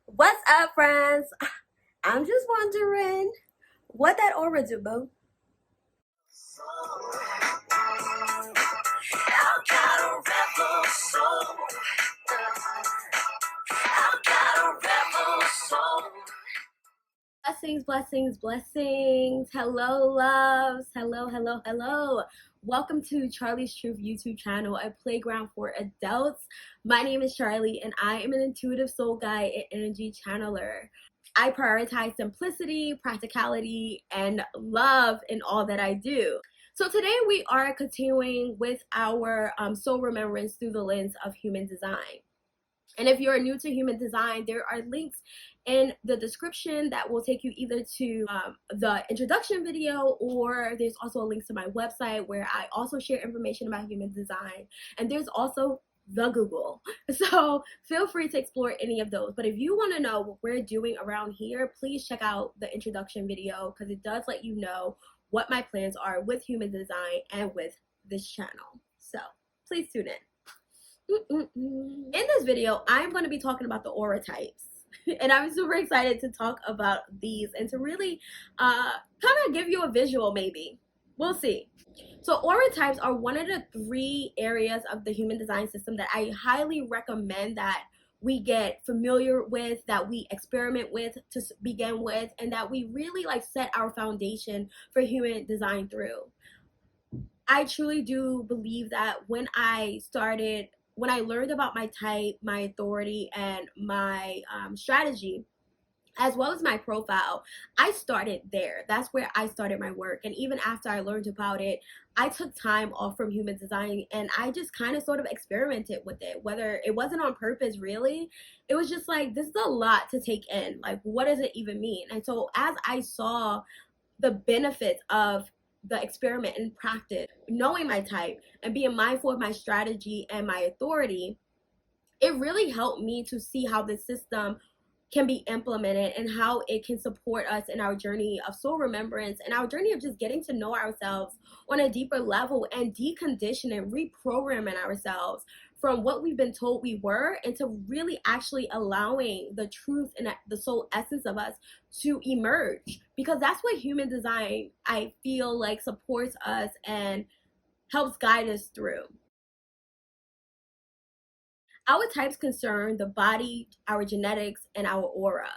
What's up, friends? I'm just wondering what that aura do, boo. Blessings, blessings, blessings. Hello, loves. Hello. Welcome to Charlie's Truth YouTube channel, a playground for adults. My name is Charlie, and I am an intuitive soul guide and energy channeler. I prioritize simplicity, practicality, and love in all that I do. So today we are continuing with our soul remembrance through the lens of human design. And if you're new to human design, there are links in the description that will take you either to the introduction video, or there's also a link to my website where I also share information about human design. And there's also the Google. So feel free to explore any of those. But if you want to know what we're doing around here, please check out the introduction video, because it does let you know what my plans are with human design and with this channel. So please tune in. In this video, I'm going to be talking about the aura types. And I'm super excited to talk about these and to really kind of give you a visual, maybe. We'll see. So aura types are one of the 3 areas of the human design system that I highly recommend that we get familiar with, that we experiment with to begin with, and that we really set our foundation for human design through. I truly do believe that when I learned about my type, my authority, and my strategy, as well as my profile, I started there. That's where I started my work. And even after I learned about it, I took time off from human design and I just kind of sort of experimented with it. Whether it wasn't on purpose, really, it was just like, this is a lot to take in. Like, what does it even mean? And so as I saw the benefits of the experiment and practice, knowing my type and being mindful of my strategy and my authority, it really helped me to see how the system can be implemented and how it can support us in our journey of soul remembrance and our journey of just getting to know ourselves on a deeper level and deconditioning, reprogramming ourselves from what we've been told we were, into really actually allowing the truth and the soul essence of us to emerge. Because that's what human design, I feel like, supports us and helps guide us through. Our types concern the body, our genetics, and our aura.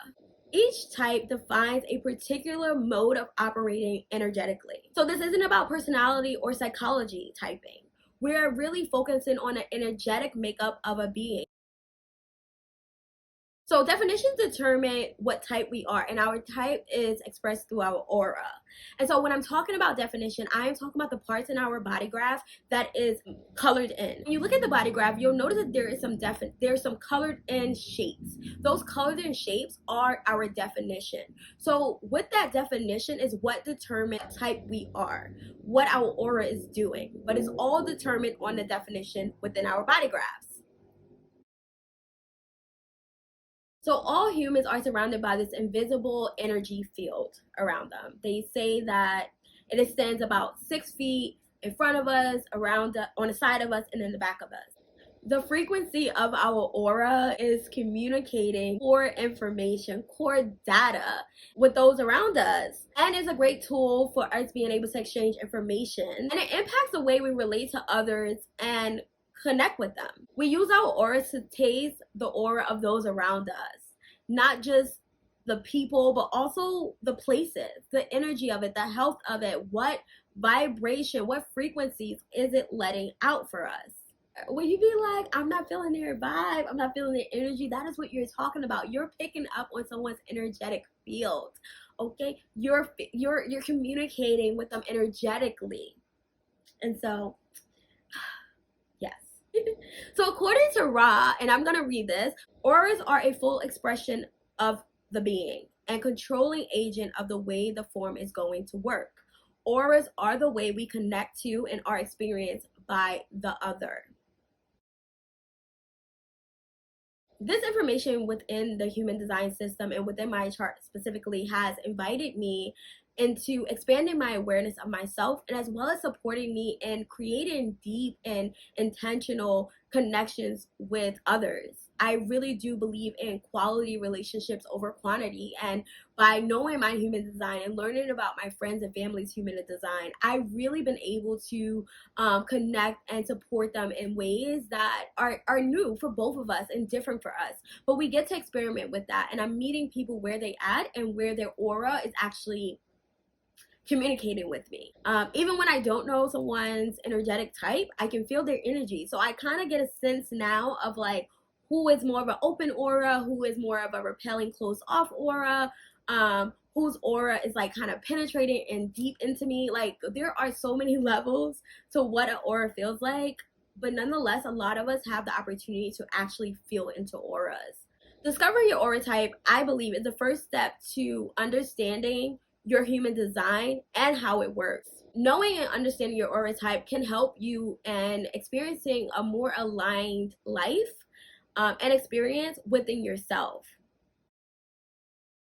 Each type defines a particular mode of operating energetically. So this isn't about personality or psychology typing. We're really focusing on an energetic makeup of a being. So definitions determine what type we are, and our type is expressed through our aura. And so when I'm talking about definition, I am talking about the parts in our body graph that is colored in. When you look at the body graph, you'll notice that there is some colored in shapes. Those colored in shapes are our definition. So with that definition is what determines what type we are, what our aura is doing, but it's all determined on the definition within our body graphs. So all humans are surrounded by this invisible energy field around them. They say that it extends about 6 feet in front of us, on the side of us, and in the back of us. The frequency of our aura is communicating core information, core data with those around us, and is a great tool for us being able to exchange information. And it impacts the way we relate to others and connect with them. We use our aura to taste the aura of those around us, not just the people, but also the places, the energy of it, the health of it. What vibration, what frequencies is it letting out for us? When you be like, I'm not feeling their vibe, I'm not feeling their energy, that is what you're talking about. You're picking up on someone's energetic field. Okay, you're communicating with them energetically. And so yes. So according to Ra, and I'm going to read this, auras are a full expression of the being and controlling agent of the way the form is going to work. Auras are the way we connect to and are experienced by the other. This information within the human design system and within my chart specifically has invited me into expanding my awareness of myself, and as well as supporting me in creating deep and intentional connections with others. I really do believe in quality relationships over quantity. And by knowing my human design and learning about my friends and family's human design, I've really been able to connect and support them in ways that are new for both of us and different for us. But we get to experiment with that. And I'm meeting people where they at and where their aura is actually communicating with me. Even when I don't know someone's energetic type, I can feel their energy. So I kind of get a sense now of like who is more of an open aura, who is more of a repelling, closed off aura, whose aura is like kind of penetrating and deep into me. Like there are so many levels to what an aura feels like, but nonetheless, a lot of us have the opportunity to actually feel into auras. Discovering your aura type, I believe, is the first step to understanding your human design and how it works. Knowing and understanding your aura type can help you in experiencing a more aligned life and experience within yourself.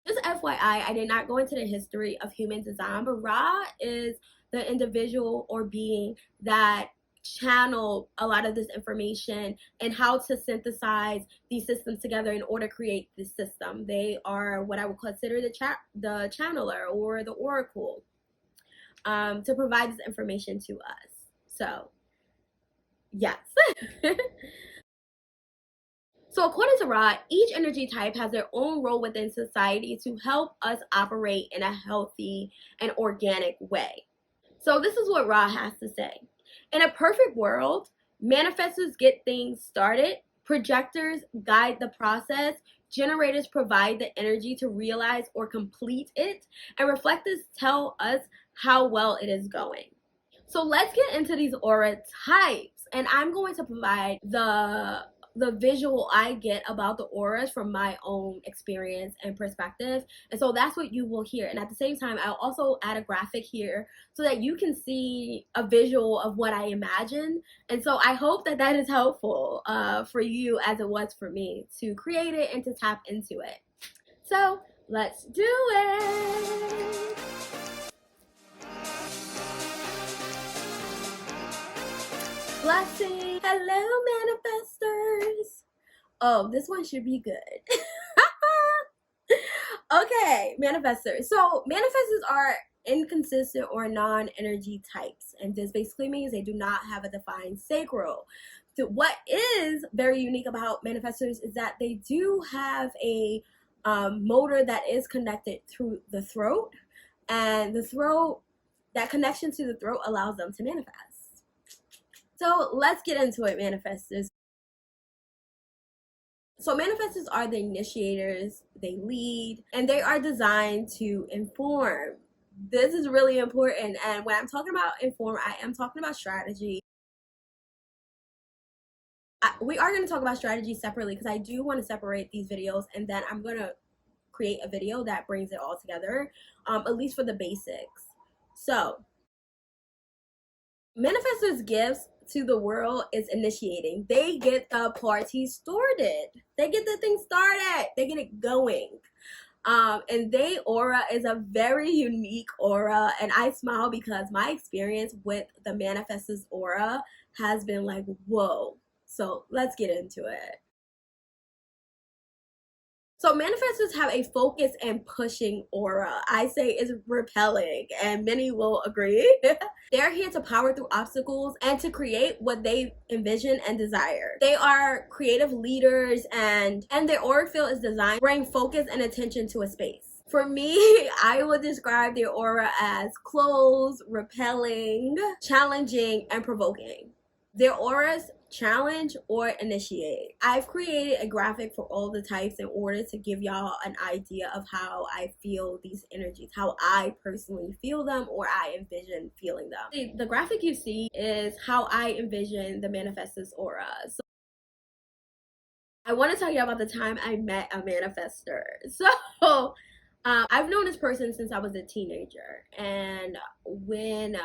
Just FYI, I did not go into the history of human design, but Ra is the individual or being that channel a lot of this information and how to synthesize these systems together in order to create this system. They are what I would consider the channeler or the oracle to provide this information to us. So, yes. So according to Ra, each energy type has their own role within society to help us operate in a healthy and organic way. So this is what Ra has to say. In a perfect world, manifestors get things started, projectors guide the process, generators provide the energy to realize or complete it, and reflectors tell us how well it is going. So let's get into these aura types, and I'm going to provide the visual I get about the auras from my own experience and perspective. And so that's what you will hear. And at the same time, I'll also add a graphic here so that you can see a visual of what I imagine. And so I hope that that is helpful for you as it was for me to create it and to tap into it. So let's do it. Blessing. Hello, manifestors. Oh, this one should be good. Okay, manifestors. So manifestors are inconsistent or non-energy types, and this basically means they do not have a defined sacral. So what is very unique about manifestors is that they do have a motor that is connected through the throat, and the throat, that connection to the throat allows them to manifest. So let's get into it, manifestors. So manifestors are the initiators, they lead, and they are designed to inform. This is really important, and when I'm talking about inform, I am talking about strategy. We are going to talk about strategy separately because I do want to separate these videos, and then I'm going to create a video that brings it all together, at least for the basics. So manifestors' gifts to the world is initiating. They get the party started. They get the thing started. They get it going. And they aura is a very unique aura, and I smile because my experience with the manifestors aura has been like, whoa. So let's get into it. So manifestors have a focus and pushing aura. I say is repelling, and many will agree. They're here to power through obstacles and to create what they envision and desire. They are creative leaders, and their aura field is designed to bring focus and attention to a space. For me, I would describe their aura as closed, repelling, challenging, and provoking. Their auras challenge or initiate. I've created a graphic for all the types in order to give y'all an idea of how I feel these energies, how I personally feel them or I envision feeling them. The graphic you see is how I envision the manifestor's aura. So I want to tell you about the time I met a manifestor. So I've known this person since I was a teenager, and when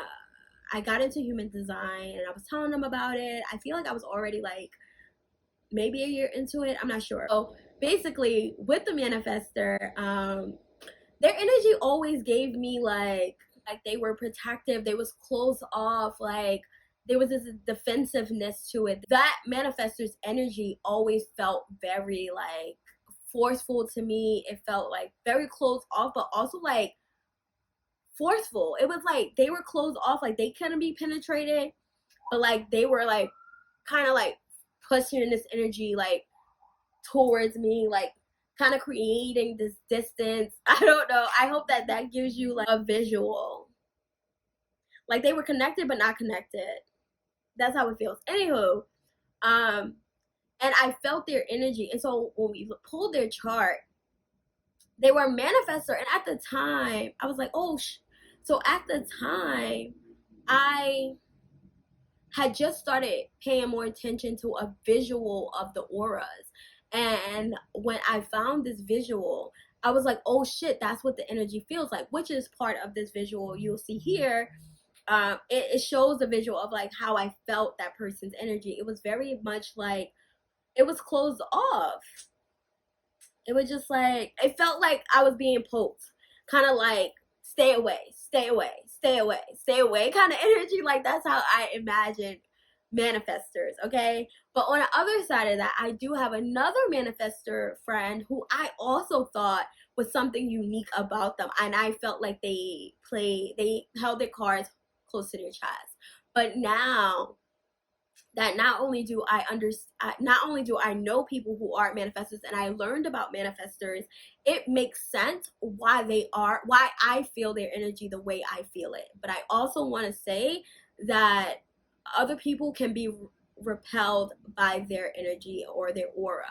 I got into human design and I was telling them about it, I feel like I was already like maybe a year into it. I'm not sure. So basically with the manifestor, their energy always gave me like they were protective, they was closed off, like there was this defensiveness to it. That manifestor's energy always felt very like forceful to me. It felt like very closed off, but also like forceful. It was like they were closed off, like they couldn't be penetrated, but like they were like kind of like pushing this energy like towards me, like kind of creating this distance. I don't know. I hope that that gives you like a visual. Like they were connected but not connected. That's how it feels. Anywho, and I felt their energy. And so when we pulled their chart, they were a manifestor. And at the time, I was like, oh, so at the time, I had just started paying more attention to a visual of the auras. And when I found this visual, I was like, oh shit, that's what the energy feels like, which is part of this visual you'll see here. It shows the visual of like how I felt that person's energy. It was very much like it was closed off. It was just like, it felt like I was being poked, kind of like stay away, stay away, stay away, stay away kind of energy. Like that's how I imagine manifestors, okay? But on the other side of that, I do have another manifestor friend who I also thought was something unique about them, and I felt like they held their cards close to their chest. But now that not only do I know people who are manifestors, and I learned about manifestors, it makes sense why I feel their energy the way I feel it. But I also want to say that other people can be repelled by their energy or their aura.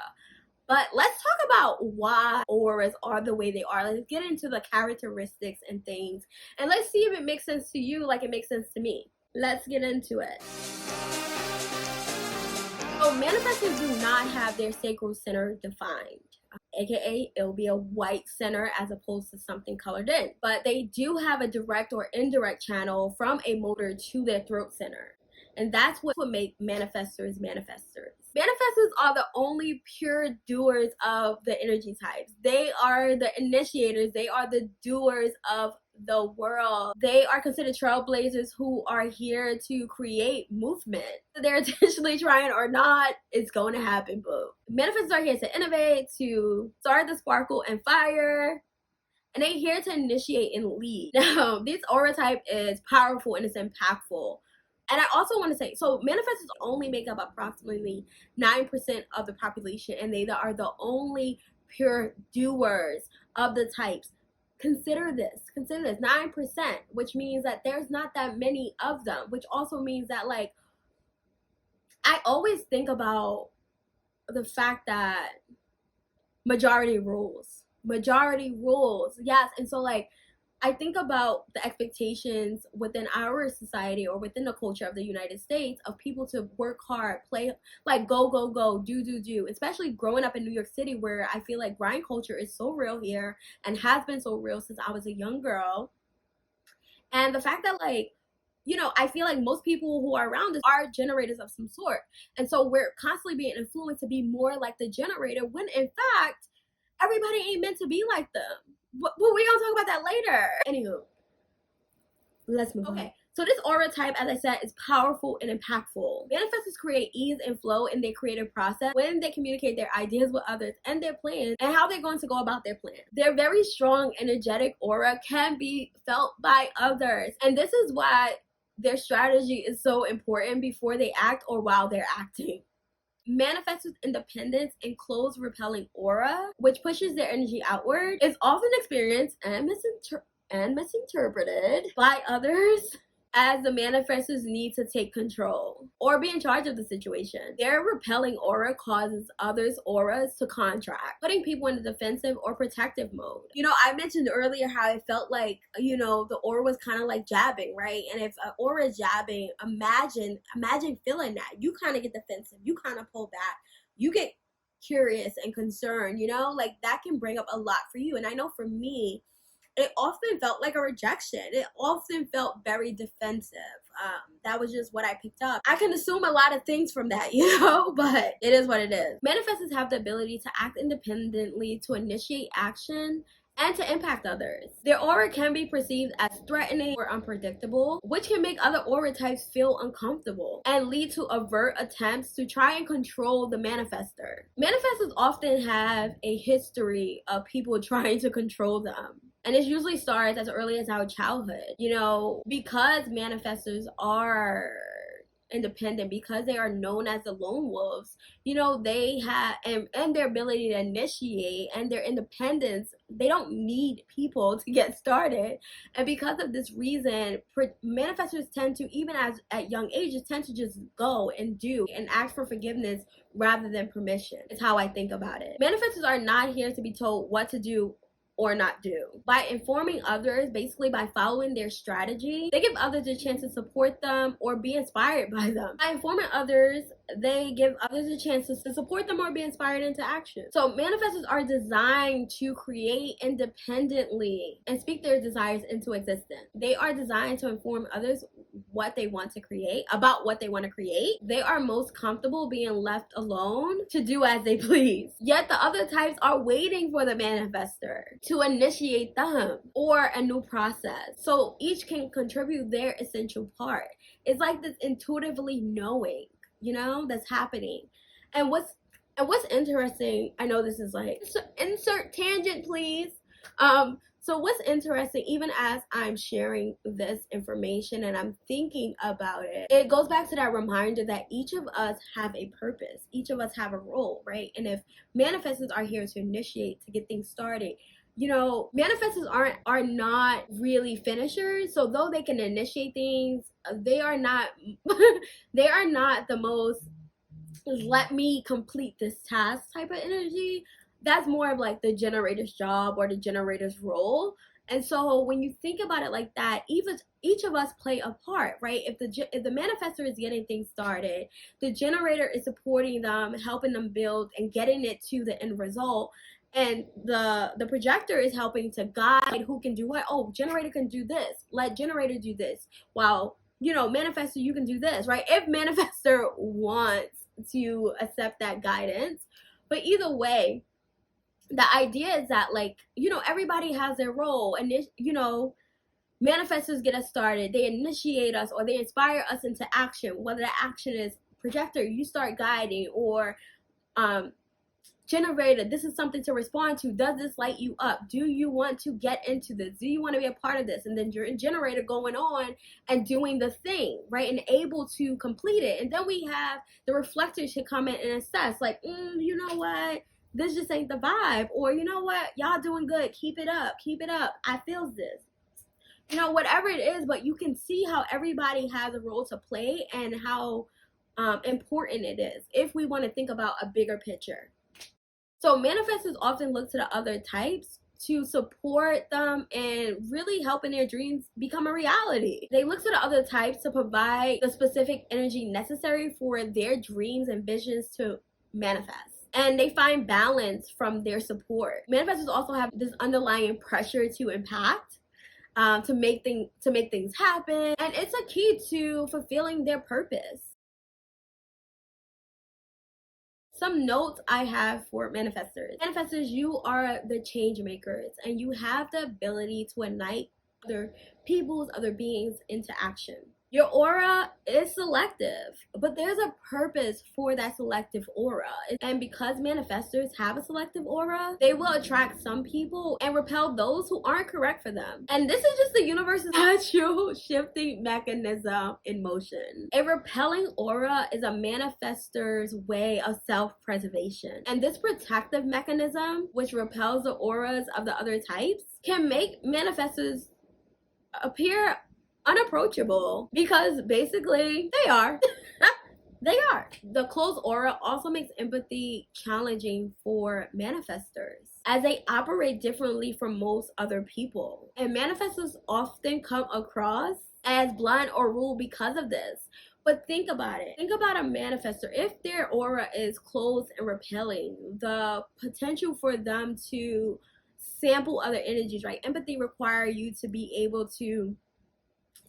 But let's talk about why auras are the way they are. Let's get into the characteristics and things, and let's see if it makes sense to you like it makes sense to me. Let's get into it. So manifestors do not have their sacral center defined, aka it'll be a white center as opposed to something colored in. But they do have a direct or indirect channel from a motor to their throat center. And that's what make manifestors manifestors. Manifestors are the only pure doers of the energy types. They are the initiators. They are the doers of the world. They are considered trailblazers who are here to create movement. They're intentionally trying or not, it's going to happen, boo. Manifestors are here to innovate, to start the sparkle and fire, and they're here to initiate and lead. Now, this aura type is powerful and it's impactful. And I also want to say, so manifestors only make up approximately 9% of the population, and they are the only pure doers of the types. Consider this 9%, which means that there's not that many of them, which also means that, like, I always think about the fact that majority rules, yes. And so, like, I think about the expectations within our society or within the culture of the United States of people to work hard, play, like go, do, especially growing up in New York City, where I feel like grind culture is so real here and has been so real since I was a young girl. And the fact that, like, you know, I feel like most people who are around us are generators of some sort. And so we're constantly being influenced to be more like the generator, when in fact, everybody ain't meant to be like them. But we're gonna talk about that later. Anywho, let's move on. Okay, so this aura type, as I said, is powerful and impactful. Manifestors create ease and flow in their creative process when they communicate their ideas with others and their plans and how they're going to go about their plan. Their very strong, energetic aura can be felt by others, and this is why their strategy is so important before they act or while they're acting. Manifestors' independence and closed repelling aura, which pushes their energy outward, is often experienced and misinterpreted by others as the manifestors need to take control or be in charge of the situation. Their repelling aura causes others' auras to contract, putting people in a defensive or protective mode. You know, I mentioned earlier how it felt like, you know, the aura was kind of like jabbing, right? And if an aura is jabbing, imagine feeling that. You kind of get defensive. You kind of pull back. You get curious and concerned, you know? Like, that can bring up a lot for you. And I know for me, it often felt like a rejection. It often felt very defensive. That was just what I picked up. I can assume a lot of things from that, you know, but it is what it is. Manifestors have the ability to act independently, to initiate action, and to impact others. Their aura can be perceived as threatening or unpredictable, which can make other aura types feel uncomfortable and lead to overt attempts to try and control the manifestor. Manifestors often have a history of people trying to control them. And it usually starts as early as our childhood. You know, because manifestors are independent, because they are known as the lone wolves, you know, they have and their ability to initiate and their independence, they don't need people to get started. And because of this reason, manifestors tend to, even as at young ages, tend to just go and do and ask for forgiveness rather than permission. It's how I think about it. Manifestors are not here to be told what to do or not do. By informing others, basically by following their strategy, they give others a chance to support them or be inspired by them. By informing others, they give others a chance to support them or be inspired into action. So manifestors are designed to create independently and speak their desires into existence. They are designed to inform others what they want to create, about what they want to create. They are most comfortable being left alone to do as they please. Yet the other types are waiting for the manifestor to initiate them or a new process. So each can contribute their essential part. It's like this intuitively knowing, you know, that's happening. And what's interesting, I know this is like, insert tangent please. So what's interesting, even as I'm sharing this information and I'm thinking about it, it goes back to that reminder that each of us have a purpose. Each of us have a role, right? And if manifestors are here to initiate, to get things started, you know, manifestors are not really finishers. So though they can initiate things, they are not they are not the most let me complete this task type of energy. That's more of like the generator's job or the generator's role. And so when you think about it like that, even each of us play a part, right? If the manifestor is getting things started, the generator is supporting them, helping them build and getting it to the end result. And the projector is helping to guide who can do what. Oh, generator can do this. Let generator do this. While, you know, manifestor, you can do this, right? If manifestor wants to accept that guidance. But either way, the idea is that, like, you know, everybody has their role. And, you know, manifestors get us started. They initiate us or they inspire us into action. Whether the action is projector, you start guiding, or generator, this is something to respond to. Does this light you up? Do you want to get into this? Do you want to be a part of this? And then you're a generator going on and doing the thing, right? And able to complete it. And then we have the reflectors to come in and assess, like, you know what? This just ain't the vibe. Or, you know what? Y'all doing good. Keep it up. Keep it up. I feel this. You know, whatever it is, but you can see how everybody has a role to play and how important it is if we want to think about a bigger picture. So manifestors often look to the other types to support them and really helping their dreams become a reality. They look to the other types to provide the specific energy necessary for their dreams and visions to manifest. And they find balance from their support. Manifestors also have this underlying pressure to impact, to make things happen. And it's a key to fulfilling their purpose. Some notes I have for manifestors. Manifestors, you are the change makers, and you have the ability to ignite other people's, other beings into action. Your aura is selective, but there's a purpose for that selective aura. And because manifestors have a selective aura, they will attract some people and repel those who aren't correct for them. And this is just the universe's natural shifting mechanism in motion. A repelling aura is a manifestor's way of self-preservation. And this protective mechanism, which repels the auras of the other types, can make manifestors appear unapproachable, because basically they are. They are. The closed aura also makes empathy challenging for manifestors, as they operate differently from most other people. And manifestors often come across as blunt or rude because of this. But think about it. Think about a manifestor. If their aura is closed and repelling, the potential for them to sample other energies, right? Empathy requires you to be able to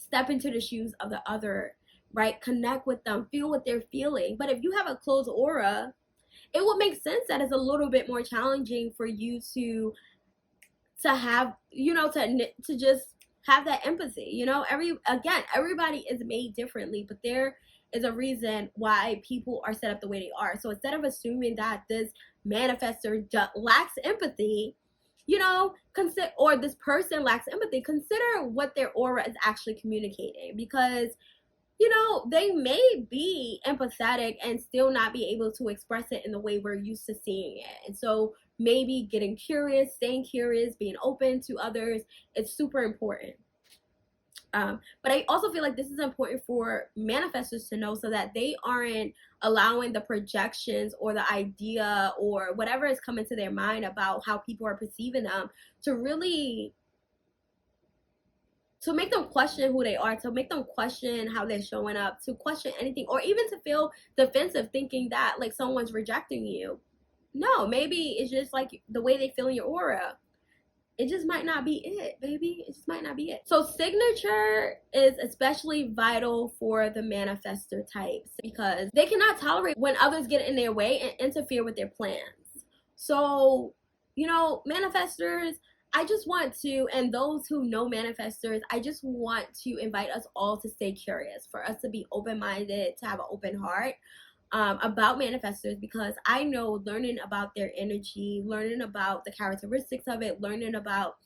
step into the shoes of the other, right? Connect with them, feel what they're feeling. But if you have a closed aura, it would make sense that it's a little bit more challenging for you to to have, you know, to just have that empathy. You know, everybody is made differently, but there is a reason why people are set up the way they are. So instead of assuming that this manifestor lacks empathy, you know, consider, or this person lacks empathy, consider what their aura is actually communicating, because you know, they may be empathetic and still not be able to express it in the way we're used to seeing it. And so maybe getting curious, staying curious, being open to others, it's super important. But I also feel like this is important for manifestors to know, so that they aren't allowing the projections or the idea or whatever is coming to their mind about how people are perceiving them to really, to make them question who they are, to make them question how they're showing up, to question anything, or even to feel defensive thinking that like someone's rejecting you. No, maybe it's just like the way they feel in your aura. It just might not be it, baby. It just might not be it. So signature is especially vital for the manifestor types, because they cannot tolerate when others get in their way and interfere with their plans. So, you know, manifestors, I just want to, and those who know manifestors, I just want to invite us all to stay curious, for us to be open-minded, to have an open heart, about manifestors, because I know learning about their energy, learning about the characteristics of it, learning about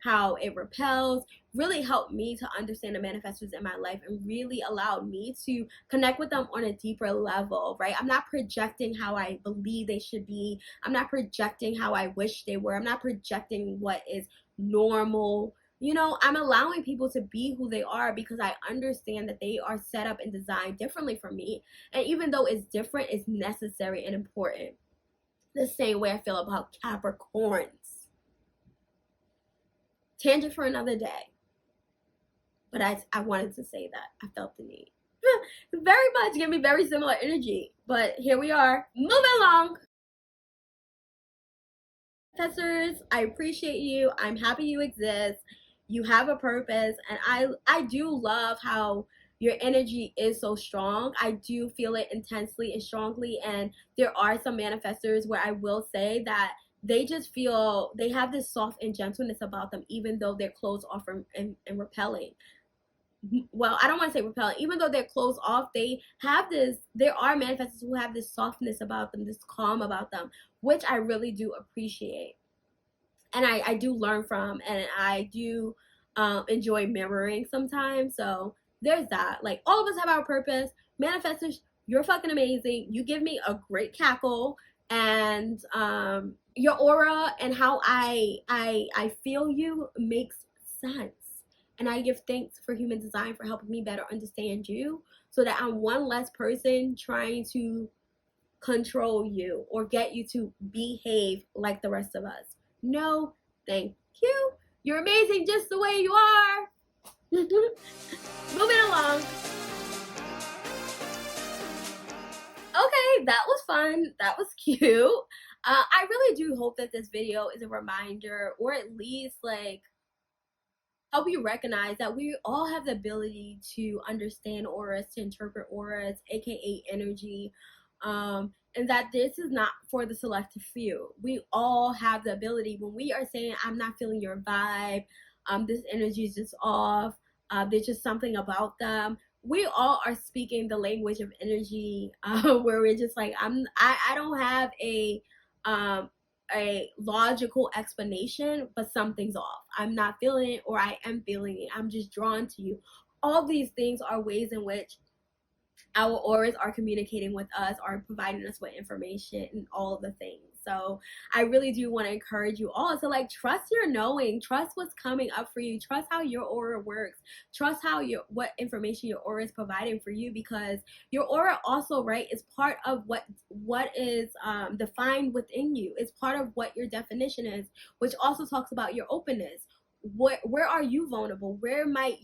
how it repels, really helped me to understand the manifestors in my life, and really allowed me to connect with them on a deeper level, right? I'm not projecting how I believe they should be. I'm not projecting how I wish they were. I'm not projecting what is normal. You know, I'm allowing people to be who they are, because I understand that they are set up and designed differently from me. And even though it's different, it's necessary and important. The same way I feel about Capricorns. Tangent for another day. But I wanted to say that. I felt the need. Very much give me very similar energy. But here we are. Moving along. Manifestors, I appreciate you. I'm happy you exist. You have a purpose, and I do love how your energy is so strong. I do feel it intensely and strongly, and there are some manifestors where I will say that they just feel they have this soft and gentleness about them, even though they're closed off and repelling. Well, I don't want to say repelling, even though they're closed off, they have this, there are manifestors who have this softness about them, this calm about them, which I really do appreciate, and I do learn from, and I do enjoy mirroring sometimes. So there's that. Like, all of us have our purpose. Manifestors, you're fucking amazing. You give me a great cackle, and your aura and how I feel you makes sense. And I give thanks for Human Design for helping me better understand you, so that I'm one less person trying to control you or get you to behave like the rest of us. No, thank you. You're amazing just the way you are. Moving along. Okay, that was fun. That was cute. I really do hope that this video is a reminder, or at least like help you recognize that we all have the ability to understand auras, to interpret auras, aka energy, and that this is not for the selective few. We all have the ability. When we are saying, I'm not feeling your vibe, this energy is just off, there's just something about them, we all are speaking the language of energy, where we're just like, I don't have a logical explanation, but something's off. I'm not feeling it, or I am feeling it. I'm just drawn to you. All these things are ways in which our auras are communicating with us, are providing us with information, and all of the things. So I really do want to encourage you all to like trust your knowing, trust what's coming up for you, trust how your aura works, trust how what information your aura is providing for you, because your aura also, right, is part of what is defined within you. It's part of what your definition is, which also talks about your openness. Where are you vulnerable? Where might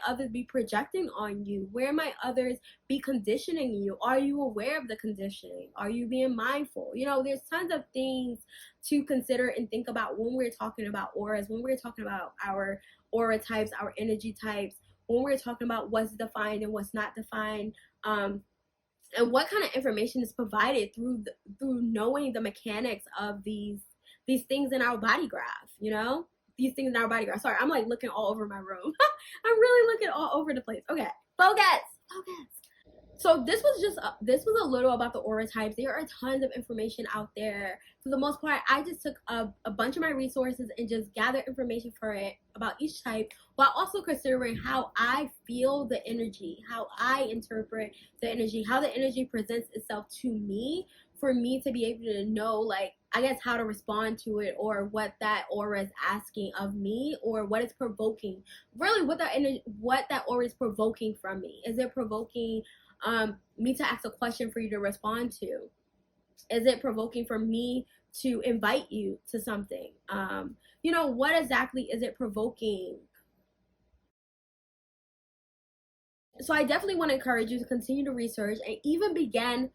others be projecting on you? Where might others be conditioning you? Are you aware of the conditioning? Are you being mindful? You know, there's tons of things to consider and think about when we're talking about auras, when we're talking about our aura types, our energy types, when we're talking about what's defined and what's not defined, and what kind of information is provided through knowing the mechanics of these these things in our body graph, you know? These things in our body graph. Sorry, I'm like looking all over my room. I'm really looking all over the place. Okay, focus. So this was a little about the aura types. There are tons of information out there. For the most part, I just took a bunch of my resources and just gathered information for it about each type, while also considering how I feel the energy, how I interpret the energy, how the energy presents itself to me, for me to be able to know, like, I guess, how to respond to it, or what that aura is asking of me, or what it's provoking. Really, what that aura is provoking from me. Is it provoking me to ask a question for you to respond to? Is it provoking for me to invite you to something? You know, what exactly is it provoking? So I definitely want to encourage you to continue to research and even begin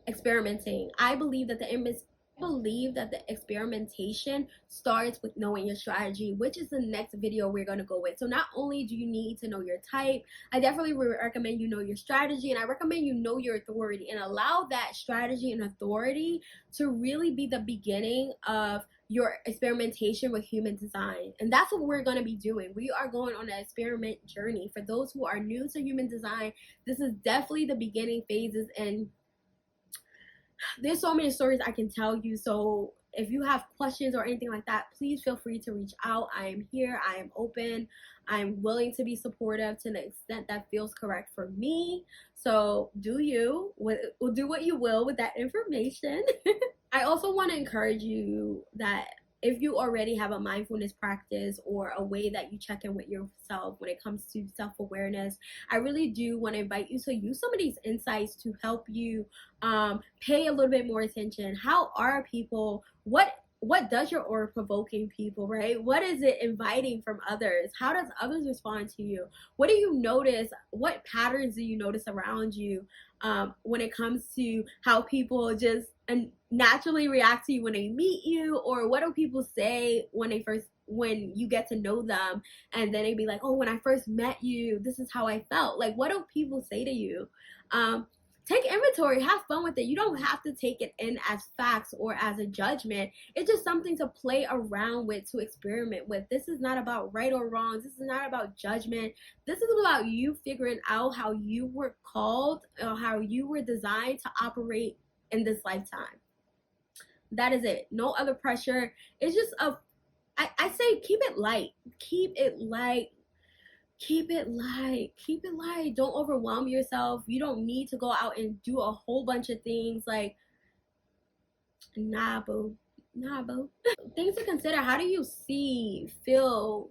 experimenting. I believe that the experimentation starts with knowing your strategy, which is the next video we're going to go with. So not only do you need to know your type, I definitely recommend you know your strategy, and I recommend you know your authority, and allow that strategy and authority to really be the beginning of your experimentation with human design. And that's what we're going to be doing. We are going on an experiment journey. For those who are new to human design, this is definitely the beginning phases, and there's so many stories I can tell you. So if you have questions or anything like that, please feel free to reach out. I am here. I am open. I'm willing to be supportive to the extent that feels correct for me. So do what you will with that information. I also want to encourage you that if you already have a mindfulness practice or a way that you check in with yourself when it comes to self-awareness, I really do want to invite you to use some of these insights to help you pay a little bit more attention. How are people? What does your aura provoking people, right? What is it inviting from others? How does others respond to you? What do you notice? What patterns do you notice around you when it comes to how people just naturally react to you when they meet you? Or what do people say when you get to know them, and then they be like, oh, when I first met you, this is how I felt. Like, what do people say to you? Take inventory, have fun with it. You don't have to take it in as facts or as a judgment. It's just something to play around with, to experiment with. This is not about right or wrong. This is not about judgment. This is about you figuring out how you were called, or how you were designed to operate in this lifetime. That is it. No other pressure. It's just I say keep it light. Keep it light. Keep it light. Keep it light. Don't overwhelm yourself. You don't need to go out and do a whole bunch of things. Like, nah, boo. Nah, boo. Things to consider. How do you see, feel,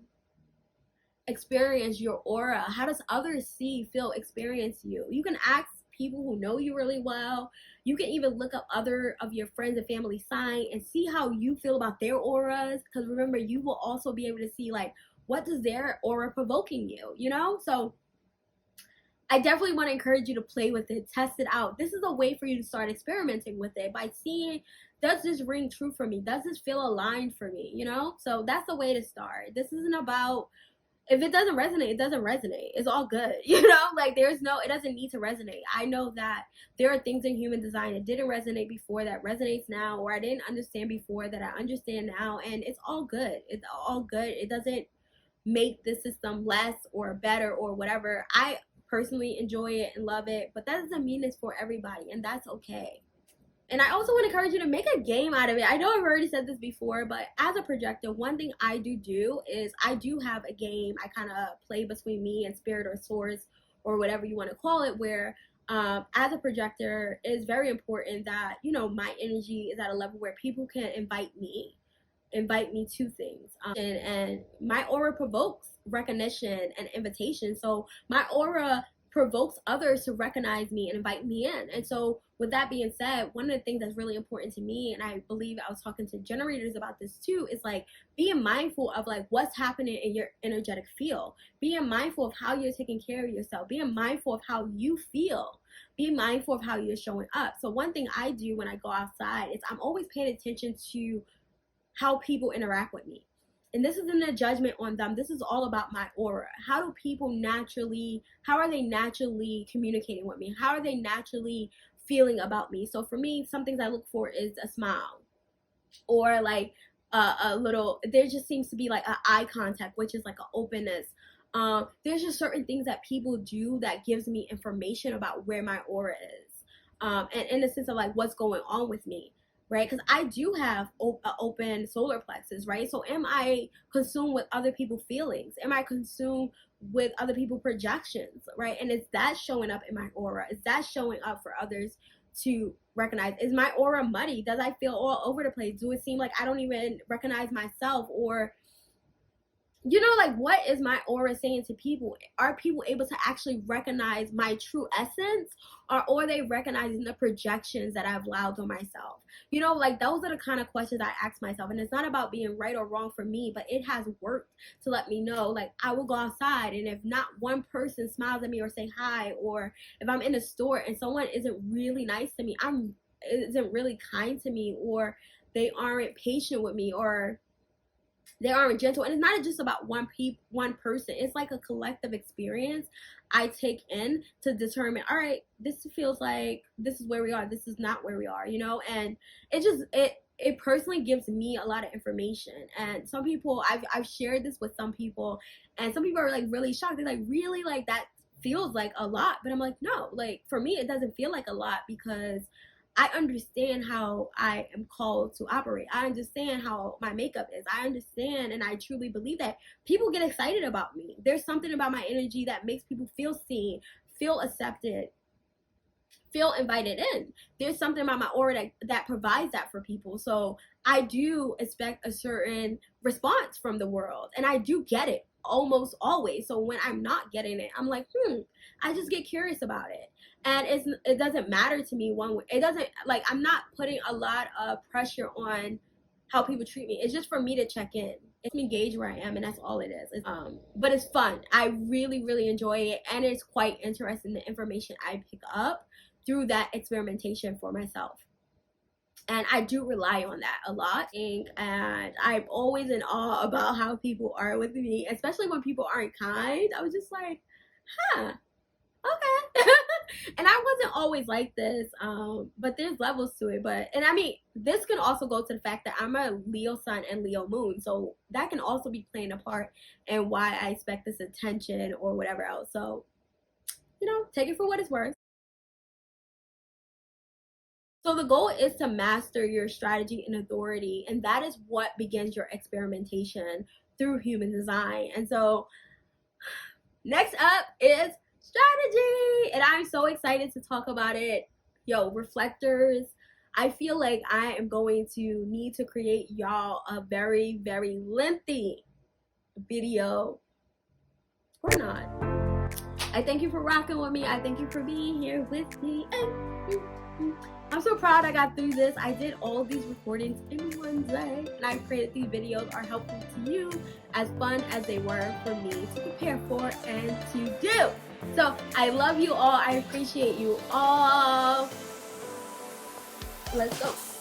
experience your aura? How does others see, feel, experience you? You can ask people who know you really well. You can even look up other of your friends and family sign and see how you feel about their auras. Because remember, you will also be able to see, like, what does their aura provoking you, you know? So I definitely want to encourage you to play with it, test it out. This is a way for you to start experimenting with it by seeing, does this ring true for me? Does this feel aligned for me, you know? So that's the way to start. This isn't about, if it doesn't resonate, it doesn't resonate. It's all good, you know? Like, it doesn't need to resonate. I know that there are things in human design that didn't resonate before that resonates now, or I didn't understand before that I understand now, and it's all good. It's all good. It doesn't make the system less or better or whatever. I personally enjoy it and love it, but that doesn't mean it's for everybody, and that's okay. And I also want to encourage you to make a game out of it. I know I've already said this before, but as a projector, one thing I do is I do have a game I kind of play between me and spirit or source or whatever you want to call it, where as a projector, it is very important that, you know, my energy is at a level where people can invite me to things, and my aura provokes recognition and invitation. So my aura provokes others to recognize me and invite me in. And so with that being said, one of the things that's really important to me, and I believe I was talking to generators about this too, is like being mindful of like what's happening in your energetic field, being mindful of how you're taking care of yourself, being mindful of how you feel, be mindful of how you're showing up. So one thing I do when I go outside is I'm always paying attention to how people interact with me. And this isn't a judgment on them. This is all about my aura. How are they naturally communicating with me? How are they naturally feeling about me? So for me, some things I look for is a smile, or like there just seems to be like an eye contact, which is like an openness. There's just certain things that people do that gives me information about where my aura is, and in the sense of like what's going on with me, right? Because I do have open solar plexus, right? So am I consumed with other people's feelings? Am I consumed with other people's projections, right? And is that showing up in my aura? Is that showing up for others to recognize? Is my aura muddy? Does I feel all over the place? Do it seem like I don't even recognize myself? Or, you know, like, what is my aura saying to people? Are people able to actually recognize my true essence, or are they recognizing the projections that I've allowed on myself? You know, like, those are the kind of questions I ask myself. And it's not about being right or wrong for me, but it has worked to let me know, like, I will go outside, and if not one person smiles at me or say hi, or if I'm in a store and someone isn't really nice to me, isn't really kind to me, or they aren't patient with me, or they aren't gentle. And it's not just about one person. It's like a collective experience I take in to determine, all right, this feels like this is where we are, this is not where we are, you know. And it personally gives me a lot of information. And some people, I've shared this with some people, and some people are like really shocked. They're like, really? Like, that feels like a lot? But I'm like, no, like, for me it doesn't feel like a lot, because I understand how I am called to operate. I understand how my makeup is. I understand, and I truly believe that people get excited about me. There's something about my energy that makes people feel seen, feel accepted, feel invited in. There's something about my aura that provides that for people. So I do expect a certain response from the world, and I do get it almost always. So when I'm not getting it, I'm like, I just get curious about it. And it doesn't matter to me one way. It doesn't, like, I'm not putting a lot of pressure on how people treat me. It's just for me to check in. It's me gauge where I am, and that's all it is. But it's fun. I really, really enjoy it, and it's quite interesting, the information I pick up through that experimentation for myself. And I do rely on that a lot. And I'm always in awe about how people are with me, especially when people aren't kind. I was just like, okay. And I wasn't always like this, but there's levels to it. And I mean, this can also go to the fact that I'm a Leo sun and Leo moon, so that can also be playing a part in why I expect this attention or whatever else. So, you know, take it for what it's worth. So the goal is to master your strategy and authority, and that is what begins your experimentation through human design. And so next up is strategy, and I'm so excited to talk about it. Yo, reflectors, I feel like I am going to need to create y'all a very, very lengthy video, or not. I thank you for rocking with me. I thank you for being here with me. I'm so proud I got through this. I did all these recordings in one day, and I pray that these videos are helpful to you, as fun as they were for me to prepare for and to do. So I love you all. I appreciate you all. Let's go.